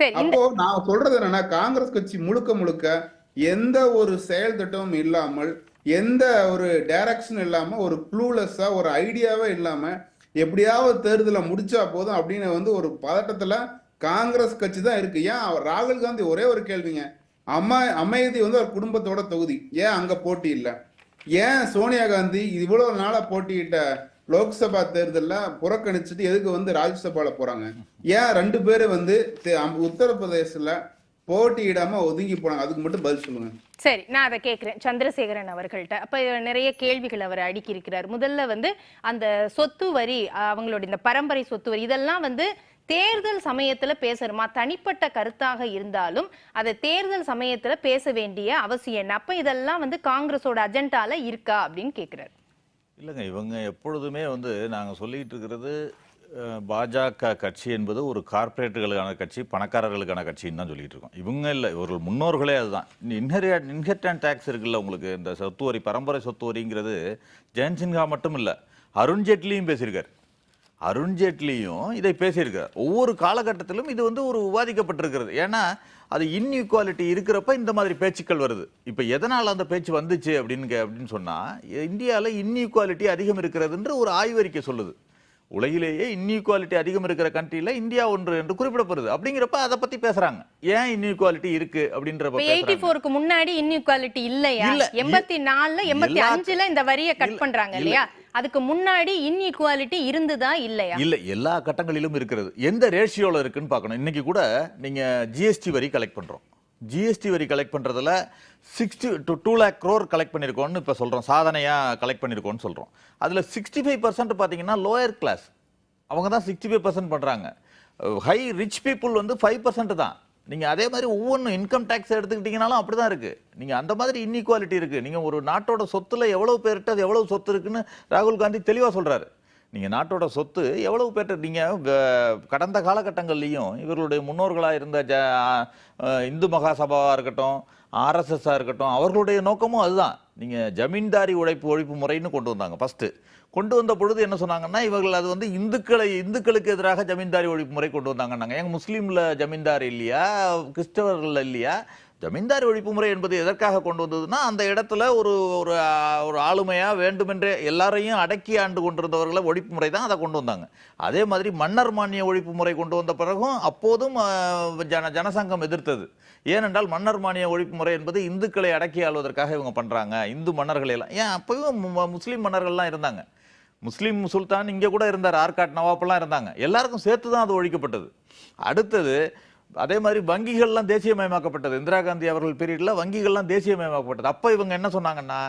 சரி. அப்போ நான் சொல்றது என்னன்னா, காங்கிரஸ் கட்சி முழுக்க முழுக்க எந்த ஒரு செயல் திட்டமும் இல்லாமல், எந்த ஒரு டைரக்ஷன் இல்லாம, ஒரு க்ளூலெஸ்ஸா ஒரு ஐடியாவே இல்லாம, எப்படியாவது தேர்தலை முடிச்சா போதும் அப்படின்னு ஒரு பதட்டத்துல காங்கிரஸ் கட்சி தான் இருக்கு. ஏன் ராகுல் காந்தி ஒரே ஒரு கேள்விங்க. அமைதி ஒரு குடும்பத்தோட தொகுதி. ஏன் அங்க போட்டி இல்ல? ஏன் சோனியா காந்தி இவ்வளவு நாளா போட்டியிட்ட லோக்சபா தேர்தல்ல புறக்கணிச்சுட்டு எதுக்கு ராஜ்யசபால போறாங்க? ஏன் 2 பேரு உத்தரப்பிரதேசல போட்டியிடாம ஒதுங்கி போனாங்க? அதுக்கு மட்டும் பதில் சொல்லுங்க. சரி, நான் அதை கேட்கிறேன் சந்திரசேகரன் அவர்கள்ட்ட. அப்ப நிறைய கேள்விகள் அவர் அடுக்கி இருக்கிறார். முதல்ல அந்த சொத்து வரி, அவங்களோட இந்த பரம்பரை சொத்து வரி, இதெல்லாம் தேர்தல் சமயத்துல பேசணுமா? தனிப்பட்ட கருத்தாக இருந்தாலும் அதை தேர்தல் சமயத்துல பேச வேண்டிய அவசியம் என்ன? அப்ப இதெல்லாம் காங்கிரஸோட அஜெண்டால இருக்கா அப்படின்னு கேட்கிறார். இல்லைங்க, இவங்க எப்பொழுதுமே நாங்கள் சொல்லிட்டு இருக்கிறது பாஜக கட்சி என்பது ஒரு கார்ப்பரேட்டுகளுக்கான கட்சி, பணக்காரர்களுக்கான கட்சின்னு தான் சொல்லிட்டு இருக்கோம். இவங்க இல்லை, ஒரு முன்னோர்களே அதுதான். இன்ஹெரிட்டன்ட் டேக்ஸ் இருக்குல்ல உங்களுக்கு, இந்த சொத்து வரி, பரம்பரை சொத்து வரிங்கிறது ஜெயந்த் மட்டும் இல்லை, அருண்ஜேட்லியும் பேசியிருக்கார். அருண்ஜேட்லியும் இதை பேசியிருக்கார். ஒவ்வொரு காலகட்டத்திலும் இது ஒரு விவாதிக்கப்பட்டிருக்கிறது. ஏன்னா அது இன்இக்வாலிட்டி இருக்கிறப்ப இந்த மாதிரி பேச்சுக்கள் வருது. இப்போ எதனால் அந்த பேச்சு வந்துச்சு அப்படின்னு சொன்னால், இந்தியாவில் இன்இக்வாலிட்டி அதிகம் இருக்கிறதுன்ற ஒரு ஆய்வறிக்கை சொல்லுது. உலகிலேயே இன்இக்வாலிட்டி அதிகம் இருக்கிற கண்ட்ரியில இந்தியா ஒன்று என்று குறிப்பிடப்படுது. அப்படிங்கிறப்ப அதை பத்தி பேசுறாங்க. ஏன் இன்இக்வாலிட்டி இருக்கு அப்படின்றப்ப 84க்கு முன்னாடி இன்இக்வாலிட்டி இல்லையா? 84ல 85ல இந்த வரியை கட் பண்றாங்க இல்லையா? அதுக்கு முன்னாடி இன்இக்வாலிட்டி இருந்துதா இல்லையா? இல்ல, எல்லா கட்டங்களிலும் இருக்கிறது. எந்த ரேஷியோல இருக்குன்னு பார்க்கணும். இன்னைக்கு கூட நீங்க ஜிஎஸ்டி வரி கலெக்ட் பண்றோம். ஜிஎஸ்டி வரி கலெக்ட் பண்றதுல 60 to 2 lakh crore கலெக்ட் பண்ணிருக்கோம்னு இப்ப சொல்றோம். சாதனையா கலெக்ட் பண்ணிருக்கோம்னு சொல்றோம். அதுல 65% பாத்தீங்கன்னா லோயர் கிளாஸ், அவங்க தான் 65% பண்றாங்க. ஹை ரிச் பீப்புள் 5% தான். நீங்க அதே மாதிரி ஒவ்வொன்றும் இன்கம் டேக்ஸ் எடுத்துக்கிட்டீங்கனாலும் அப்படிதான் இருக்கு. நீங்க அந்த மாதிரி இன்இக்வாலிட்டி இருக்கு. நீங்க ஒரு நாட்டோட சொத்துல எவ்வளவு பேர்கிட்ட அது எவ்வளவு சொத்து இருக்குன்னு ராகுல் காந்தி தெளிவா சொல்றாரு. நீங்க நாட்டோட சொத்து எவ்வளவு பேர்ட்ட, நீங்க கடந்த காலகட்டங்கள்லையும் இவர்களுடைய முன்னோர்களா இருந்த இந்து மகாசபாவா இருக்கட்டும், ஆர்எஸ்எஸ்ஸா இருக்கட்டும், அவர்களுடைய நோக்கமும் அதுதான். நீங்க ஜமீன்தாரி ஒழிப்பு முறைன்னு கொண்டு வந்தாங்க. ஃபர்ஸ்ட் கொண்டு வந்த பொழுது என்ன சொன்னாங்கன்னா, இவர்கள் அது இந்துக்களுக்கு எதிராக ஜமீன்தாரி ஒழிப்பு முறை கொண்டு வந்தாங்கன்னாங்க. எங்க முஸ்லீம்ல ஜமீன்தார் இல்லையா, கிறிஸ்தவர்கள் இல்லையா? ஜமீன்தாரி ஒழிப்பு முறை என்பது எதற்காக கொண்டு வந்ததுன்னா, அந்த இடத்துல ஒரு ஒரு ஆளுமையா வேண்டுமென்றே எல்லாரையும் அடக்கி ஆண்டு கொண்டிருந்தவர்களை ஒழிப்பு முறை தான் அதை கொண்டு வந்தாங்க. அதே மாதிரி மன்னர் மானிய ஒழிப்பு முறை கொண்டு வந்த பிறகும் அப்போதும் ஜனசங்கம் எதிர்த்தது. ஏனென்றால் மன்னர் மானிய ஒழிப்பு முறை என்பது இந்துக்களை அடக்கி ஆள்வதற்காக இவங்க பண்றாங்க. இந்து மன்னர்கள் எல்லாம் ஏன் அப்பவும் முஸ்லீம் மன்னர்கள்லாம் இருந்தாங்க. முஸ்லீம் சுல்தான் இங்க கூட இருந்தார், ஆர்காட் நவாப்லாம் இருந்தாங்க. எல்லாருக்கும் சேர்த்து தான் அது ஒழிக்கப்பட்டது. அடுத்தது அதே மாதிரி வங்கிகள்லாம் தேசியமயமாக்கப்பட்டது. இந்திரா காந்தி அவர்கள் பீரியட்ல வங்கிகள்லாம் தேசியமயமாக்கப்பட்டது. அப்ப இவங்க என்ன சொன்னாங்கன்னா,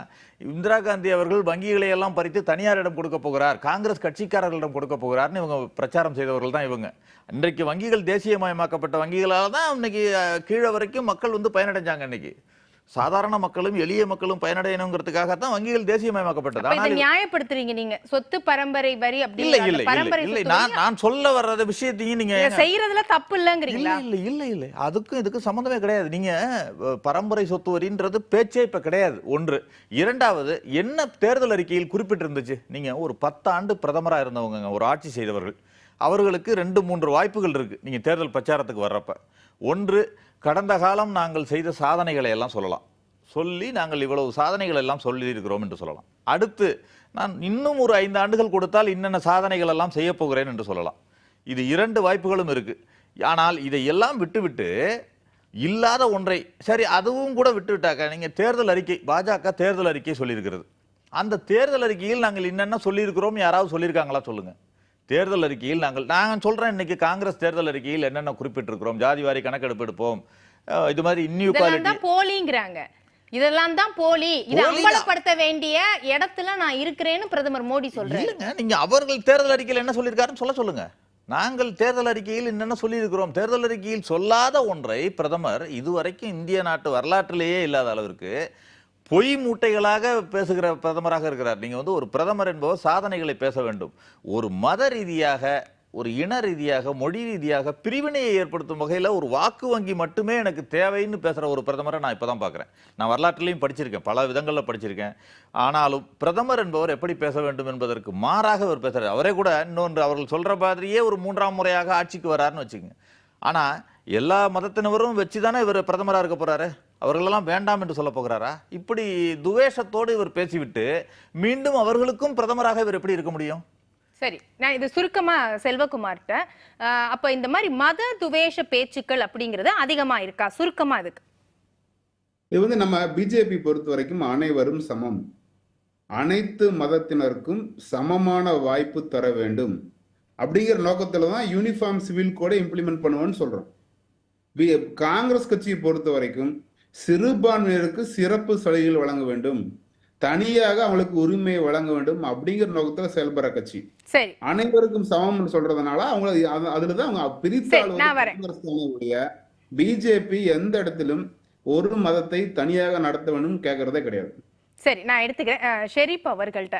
இந்திரா காந்தி அவர்கள் வங்கிகளை எல்லாம் பறித்து தனியாரிடம் கொடுக்க போகிறார், காங்கிரஸ் கட்சிக்காரர்களிடம் கொடுக்க போகிறார்னு இவங்க பிரச்சாரம் செய்தவர்கள் தான் இவங்க. இன்றைக்கு வங்கிகள் தேசியமயமாக்கப்பட்ட வங்கிகளால தான் இன்னைக்கு கீழே வரைக்கும் மக்கள் பயனடைஞ்சாங்க. இன்னைக்கு சாதாரண மக்களும் எளிய மக்களும் பயனடையணுங்கிறதுக்காக தான் வங்கிகள் தேசியமயமாக்கப்பட்டது. ஆனால் நியாயப்படுத்துறீங்க நீங்க சொத்து பரம்பரை வரி அப்படி இல்ல, நான் சொல்ல வர்ற விஷயத்தையும் நீங்க செய்யறதுல தப்பு இல்லங்கறீங்களா? இல்ல, அதுக்கும் இதுக்கு சம்பந்தமே கிடையாது. நீங்க பரம்பரை சொத்து வரின்றது பேச்சே இப்ப கிடையாது. ஒன்று. இரண்டாவது, என்ன தேர்தல் அறிக்கையில் குறிப்பிட்டிருந்துச்சு? நீங்க ஒரு 10 ஆண்டு பிரதமரா இருந்தவங்க, ஒரு ஆட்சி செய்தவர்கள், அவர்களுக்கு 2-3 வாய்ப்புகள் இருக்கு நீங்க தேர்தல் பிரச்சாரத்துக்கு வர்றப்ப. ஒன்று, கடந்த காலம் நாங்கள் செய்த சாதனைகளை எல்லாம் சொல்லலாம். சொல்லி நாங்கள் இவ்வளவு சாதனைகள் எல்லாம் சொல்லி இருக்கிறோம் என்று சொல்லலாம். அடுத்து, நான் இன்னும் ஒரு 5 ஆண்டுகள் கொடுத்தால் இன்னென்ன சாதனைகள் எல்லாம் செய்ய போகிறேன் என்று சொல்லலாம். இது 2 வாய்ப்புகளும் இருக்கு. ஆனால் இதையெல்லாம் விட்டுவிட்டு இல்லாத ஒன்றை, சரி அதுவும் கூட விட்டுவிட்டாக்க, நீங்க தேர்தல் அறிக்கை, பாஜக தேர்தல் அறிக்கை சொல்லியிருக்கிறது. அந்த தேர்தல் அறிக்கையில் நாங்கள் என்னென்ன சொல்லியிருக்கிறோம் யாராவது சொல்லியிருக்காங்களா சொல்லுங்க. தேர்தல் அறிக்கையில் நாங்கள் சொல்றேன், இன்னைக்கு காங்கிரஸ் தேர்தல் அறிக்கையில் என்னென்ன குறிப்பிட்டிருக்கிறோம்? ஜாதிவாரி கணக்கெடுப்பு எடுப்போம், இது மாதிரி இன்இக்வாலிட்டி போலிங்கறாங்க. இதெல்லாம் தான் போலி. இத அமல்படுத்த வேண்டிய இடத்துல நான் இருக்கிறேன்னு பிரதமர் மோடி சொல்றாரு. இல்லங்க, நீங்க அவர்கள் தேர்தல் அறிக்கையில் என்ன சொல்லியிருக்காருன்னு சொல்லுங்க. நாங்கள் தேர்தல் அறிக்கையில் என்னென்ன சொல்லியிருக்கிறோம்? தேர்தல் அறிக்கையில் சொல்லாத ஒன்றை பிரதமர் இதுவரைக்கும் இந்திய நாட்டு வரலாற்றிலேயே இல்லாத அளவிற்கு பொய் மூட்டைகளாக பேசுகிற பிரதமராக இருக்கிறார். நீங்க ஒரு பிரதமர் என்பவர் சாதனைகளை பேச வேண்டும். ஒரு மத ரீதியாக, ஒரு இன ரீதியாக, மொழி ரீதியாக பிரிவினையை ஏற்படுத்தும் வகையில் ஒரு வாக்கு வங்கி மட்டுமே எனக்கு தேவைன்னு பேசுற ஒரு பிரதமரை நான் இப்பதான் பார்க்கிறேன். நான் வரலாற்றிலையும் படிச்சிருக்கேன், பல விதங்களில் படிச்சிருக்கேன். ஆனாலும் பிரதமர் என்பவர் எப்படி பேச வேண்டும் என்பதற்கு மாறாக அவர் பேசுறாரு. அவரே கூட இன்னொன்று, அவர்கள் சொல்ற மாதிரியே ஒரு 3ஆம் முறையாக ஆட்சிக்கு வராருன்னு வச்சுக்கோங்க. ஆனா எல்லா மதத்தினரும் வச்சுதானே இவர் பிரதமரா இருக்க போறாரு. அவர்களெல்லாம் வேண்டாம் என்று சொல்ல போகிறாரா? இப்படி துவேஷத்தோடு இவர் பேசிவிட்டு மீண்டும் அவர்களுக்கும் பிரதமராக இவர் எப்படி இருக்க முடியும்? சரி, நான் இது சுருக்கமா செல்வகுமார்ட்ட, அப்ப இந்த மாதிரி மத துவேஷ பேச்சுக்கள் அப்படிங்கிறது அதிகமா இருக்கா? சுருக்கமா அதுக்கு. இது வந்து நம்ம பிஜேபி பொறுத்த வரைக்கும் அனைவரும் சமம், அனைத்து மதத்தினருக்கும் சமமான வாய்ப்பு தர வேண்டும் அப்படிங்கிற நோக்கத்துல தான் யூனிஃபார்ம் சிவில் கோடை இம்ப்ளிமெண்ட் பண்ணுவோம்னு சொல்றோம். காங்கிரஸ் கட்சியை பொறுத்த வரைக்கும் சிறுபான்மையினருக்கு சிறப்பு சலுகைகள் வழங்க வேண்டும், தனியாக அவங்களுக்கு உரிமையை வழங்க வேண்டும் அப்படிங்கிற நோக்கத்துல செயல்படுற கட்சி. சரி, அனைவருக்கும் சமம் சொல்றதுனால அவங்க அதுலதான் அவங்க பிரித்தாளுடைய பிஜேபி எந்த இடத்திலும் ஒரு மதத்தை தனியாக நடத்த வேண்டும் கேட்கறதே கிடையாது. சரி, நான் எடுத்துக்கிறேன். ஷெரீப் அவர்கள்ட்ட